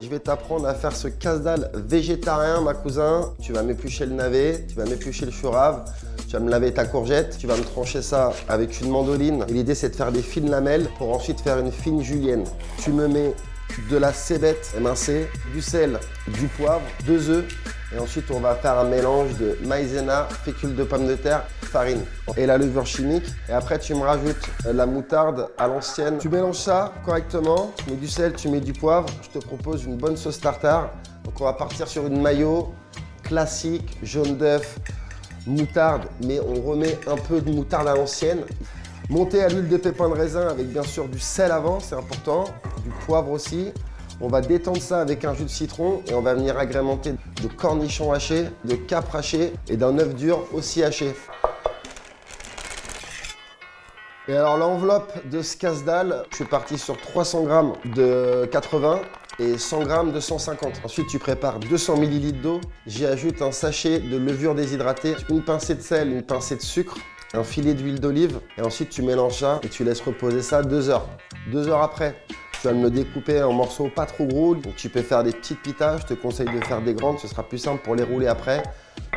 Je vais t'apprendre à faire ce casse-dalle végétarien, ma cousin. Tu vas m'éplucher le navet, tu vas m'éplucher le chou rave, tu vas me laver ta courgette, tu vas me trancher ça avec une mandoline. Et l'idée, c'est de faire des fines lamelles pour ensuite faire une fine julienne. Tu me mets de la cébette émincée, du sel, du poivre, 2 œufs. Et ensuite, on va faire un mélange de maïzena, fécule de pomme de terre, farine et la levure chimique. Et après, tu me rajoutes la moutarde à l'ancienne. Tu mélanges ça correctement. Tu mets du sel, tu mets du poivre. Je te propose une bonne sauce tartare. Donc, on va partir sur une mayo classique, jaune d'œuf, moutarde, mais on remet un peu de moutarde à l'ancienne. Monter à l'huile de pépins de raisin avec bien sûr du sel avant, c'est important, du poivre aussi. On va détendre ça avec un jus de citron et on va venir agrémenter de cornichons hachés, de capres hachés et d'un œuf dur aussi haché. Et alors l'enveloppe de ce casse-dalle, je suis parti sur 300 g de 80 et 100 g de 150. Ensuite, tu prépares 200 ml d'eau. J'y ajoute un sachet de levure déshydratée, une pincée de sel, une pincée de sucre, un filet d'huile d'olive. Et ensuite, tu mélanges ça et tu laisses reposer ça 2 heures. 2 heures après, tu vas me le découper en morceaux pas trop gros. Donc tu peux faire des petites pitas. Je te conseille de faire des grandes, ce sera plus simple pour les rouler après.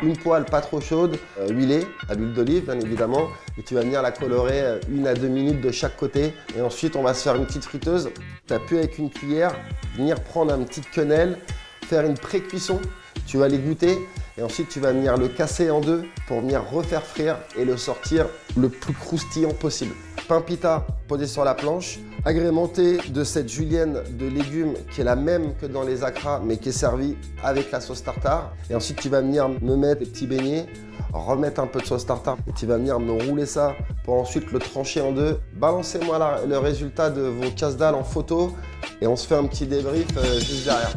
Une poêle pas trop chaude, huilée à l'huile d'olive bien évidemment. Et tu vas venir la colorer 1 à 2 minutes de chaque côté. Et ensuite, on va se faire une petite friteuse. Tu appuies avec une cuillère, venir prendre une petite quenelle, faire une pré-cuisson. Tu vas les goûter et ensuite tu vas venir le casser en deux pour venir refaire frire et le sortir le plus croustillant possible. Pain pita posé sur la planche, agrémenté de cette julienne de légumes qui est la même que dans les acras mais qui est servie avec la sauce tartare. Et ensuite tu vas venir me mettre les petits beignets, remettre un peu de sauce tartare et tu vas venir me rouler ça pour ensuite le trancher en deux. Balancez-moi le résultat de vos casse-dalles en photo et on se fait un petit débrief juste derrière.